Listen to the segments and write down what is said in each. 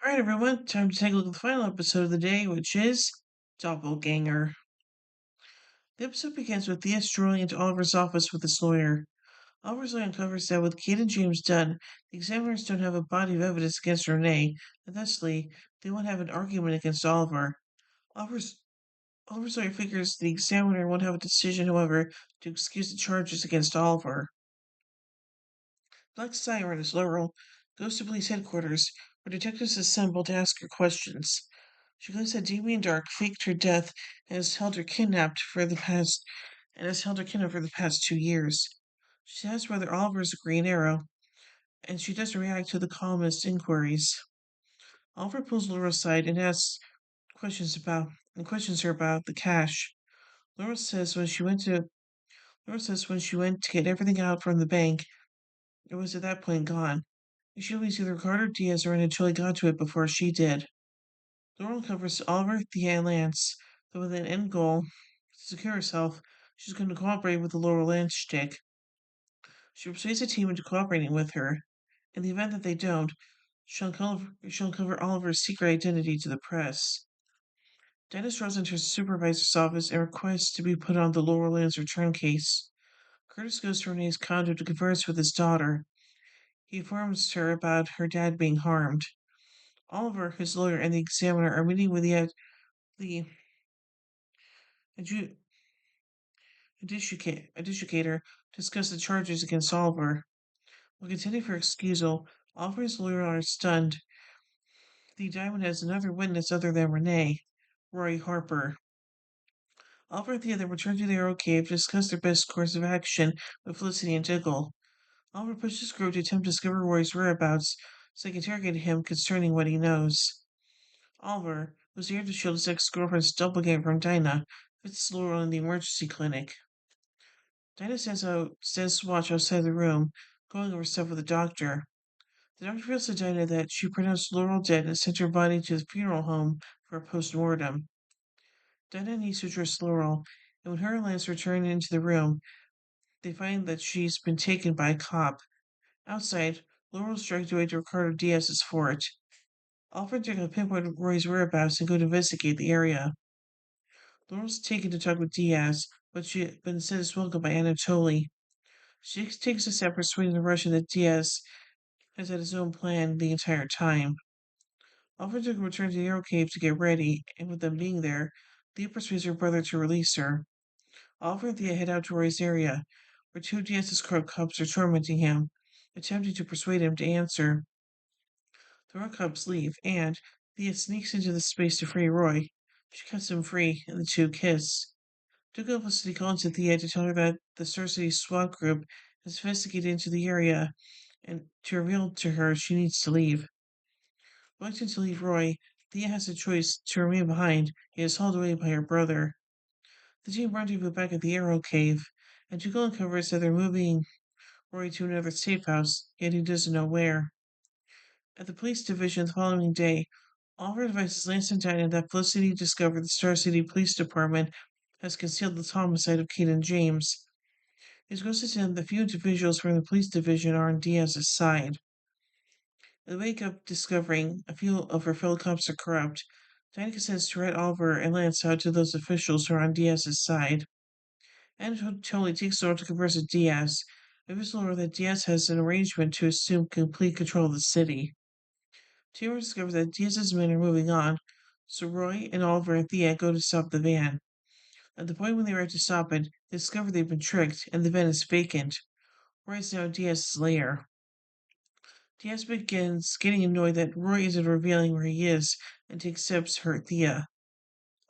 All right, everyone, time to take a look at the final episode of the day, which is Doppelganger. The episode begins with Thea strolling into Oliver's office with his lawyer. Oliver's lawyer uncovers that with Kate and James done, the examiners don't have a body of evidence against Renee, and thusly, they won't have an argument against Oliver. Oliver's, Oliver's lawyer figures the examiner won't have a decision, however, to excuse the charges against Oliver. Black Siren, as Laurel, goes to police headquarters, where detectives assemble to ask her questions. She claims that Damien Dark faked her death and has held her kidnapped for the past 2 years. She asks whether Oliver is a Green Arrow, and she doesn't react to the columnist's inquiries. Oliver pulls Laura aside and questions her about the cash. Laura says when she went to get everything out from the bank, it was at that point gone. She believes either Carter Diaz or Anatoly got to it before she did. Laurel covers Oliver, Thea, and Lance, though with an end goal to secure herself, she's going to cooperate with the Laurel Lance shtick. She persuades the team into cooperating with her. In the event that they don't, she'll uncover Oliver's secret identity to the press. Dennis rolls into her supervisor's office and requests to be put on the Laurel Lance return case. Curtis goes to Renee's condo to converse with his daughter. He informs her about her dad being harmed. Oliver, his lawyer, and the examiner are meeting with the adju- adjudicator to discuss the charges against Oliver. While contending for excusal, Oliver's lawyer are stunned. The diamond has another witness other than Renee, Roy Harper. Oliver and the other return to the Arrow Cave to discuss their best course of action with Felicity and Diggle. Oliver pushes Grove to attempt to discover Roy's whereabouts so they can interrogate him concerning what he knows. Oliver, who's here to shield his ex-girlfriend's doppelganger from Dinah, visits Laurel in the emergency clinic. Dinah stands watch outside the room, going over stuff with the doctor. The doctor reveals to Dinah that she pronounced Laurel dead and sent her body to the funeral home for a post-mortem. Dinah needs to address Laurel, and when her and Lance return into the room, they find that she's been taken by a cop. Outside, Laurel's dragged away to Ricardo Diaz's fort. Alfred and Diggle pinpoint Roy's whereabouts and go to investigate the area. Laurel's taken to talk with Diaz, but instead is welcomed by Anatoly. She takes a step persuading the Russian that Diaz has had his own plan the entire time. Alfred returns to the Arrow Cave to get ready, and with them being there, Thea persuades her brother to release her. Alfred and Thea head out to Roy's area, where two Diaz's corrupt cops are tormenting him, attempting to persuade him to answer. The Roy cops leave, and Thea sneaks into the space to free Roy. She cuts him free, and the two kiss. Dougal Felicity calls to Thea to tell her that the Star City SWAT group has investigated into the area and to reveal to her she needs to leave. Reluctant to leave Roy, Thea has a choice to remain behind, yet is hauled away by her brother. The team rendezvous back at the Arrow Cave, and Dougal uncovers that they're moving Roy to another safe house, yet he doesn't know where. At the police division the following day, Oliver advises Lance and Dinah that Felicity discovered the Star City Police Department has concealed the homicide of Kate and James. It goes to them the few individuals from the police division are on Diaz's side. They wake up discovering a few of her fellow cops are corrupt. Dinah consents to rat Oliver and Lance out to those officials who are on Diaz's side. And totally takes Laura to converse with Diaz. Reveals Laura that Diaz has an arrangement to assume complete control of the city. Taylor discovers that Diaz's men are moving on, so Roy and Oliver and Thea go to stop the van. At the point when they arrive to stop it, they discover they've been tricked and the van is vacant. Roy is now Diaz's lair. Diaz begins getting annoyed that Roy isn't revealing where he is and takes steps to hurt Thea.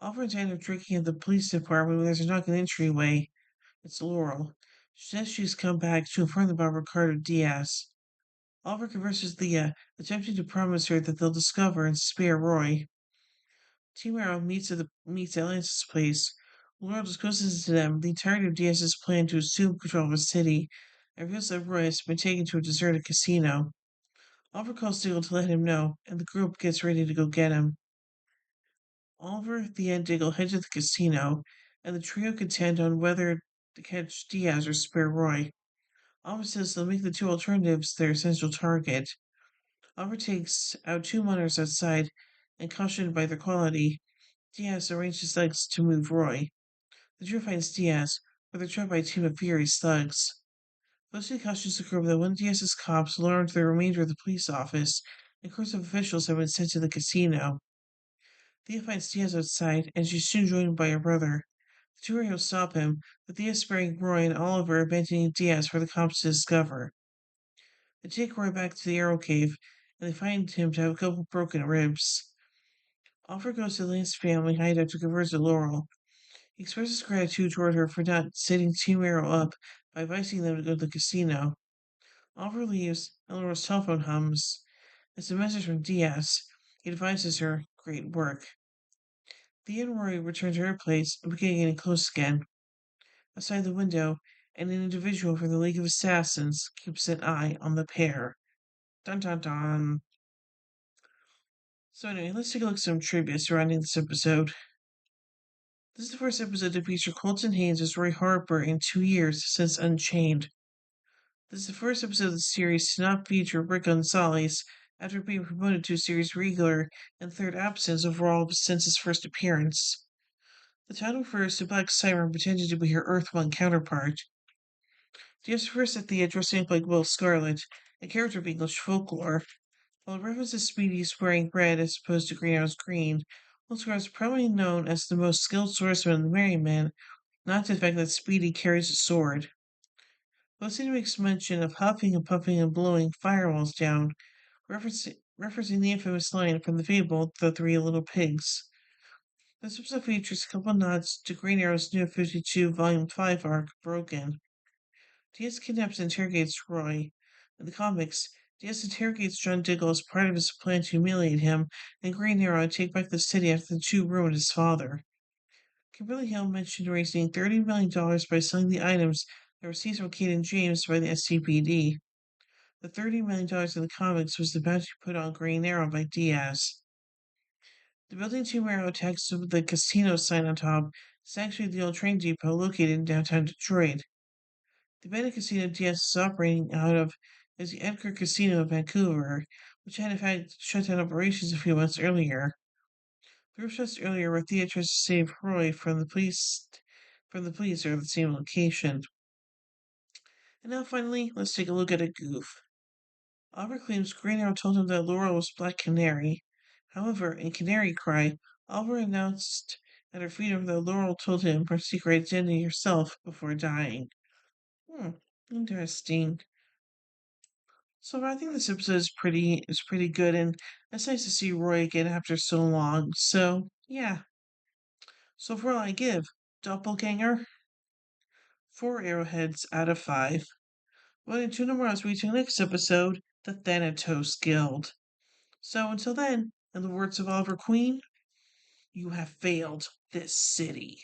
Oliver and Dinah are drinking at the police department when there's a knock on the entryway. It's Laurel. She says she's come back to inform them about Ricardo Diaz. Oliver converses with Thea, attempting to promise her that they'll discover and spare Roy. Team Arrow meets at Lance's place. Laurel discloses to them the entirety of Diaz's plan to assume control of the city, and reveals that Roy has been taken to a deserted casino. Oliver calls Diggle to let him know, and the group gets ready to go get him. Oliver, Thea, and Diggle head to the casino, and the trio contend on whether to catch Diaz or spare Roy. Oliver says they'll make the two alternatives their essential target. Oliver takes out two monitors outside, and cautioned by their quality, Diaz arranges his thugs to move Roy. The trio finds Diaz, but they're trapped by a team of furious thugs. Felicity cautions the crew that one of Diaz's cops will arm the remainder of the police office, and crews of officials have been sent to the casino. Thea finds Diaz outside, and she's soon joined by her brother. The two heroes stop him, with Thea sparing Roy and Oliver abandoning Diaz for the cops to discover. They take Roy back to the arrow cave, and they find him to have a couple broken ribs. Oliver goes to Lance's family hideout to converse with Laurel. He expresses gratitude toward her for not setting Team Arrow up by inviting them to go to the casino. Oliver leaves, and Laurel's telephone hums. It's a message from Diaz. He advises her, great work. Thea and Rory return to her place and begin getting close again. Outside the window, an individual from the League of Assassins keeps an eye on the pair. Dun dun dun. So anyway, let's take a look at some trivia surrounding this episode. This is the first episode to feature Colton Haynes as Roy Harper in 2 years since Unchained. This is the first episode of the series to not feature Rick Gonzalez after being promoted to a series regular and third absence overall since his first appearance. The title refers to Black Siren pretending to be her Earth One counterpart. Diaz first at the dressing up like Will Scarlet, a character of English folklore. While it references Speedy's wearing red as opposed to Green Arrow's green, Will Scarlet is probably known as the most skilled swordsman of the Merry Men, not to the fact that Speedy carries a sword. Felicity makes mention of huffing and puffing and blowing firewalls down, referencing the infamous line from the fable The Three Little Pigs. This episode features a couple nods to Green Arrow's New 52 Volume 5 arc, Broken. Diaz kidnaps and interrogates Roy. In the comics, Diaz interrogates John Diggle as part of his plan to humiliate him and Green Arrow take back the city after the two ruined his father. Kimberly Hill mentioned raising $30 million by selling the items that were seized from Kate and James by the SCPD. The $30 million in the comics was the bounty put on Green Arrow by Diaz. The building Team Arrow attacks with the casino sign on top is actually the old train depot located in downtown Detroit. The abandoned casino Diaz is operating out of is the Edgar Casino in Vancouver, which had in fact shut down operations a few months earlier. The group shots earlier where Thea tries to save Roy from the police are at the same location. And now finally, let's take a look at a goof. Oliver claims Green Arrow told him that Laurel was Black Canary. However, in Canary Cry, Oliver announced at her freedom that Laurel told him her secret identity herself before dying. Interesting. So I think this episode is pretty good, and it's nice to see Roy again after so long. So yeah. So overall, I give Doppelganger 4 arrowheads out of 5. Well, in 2 as we see next episode, the Thanatos Guild. So until then, in the words of Oliver Queen, you have failed this city.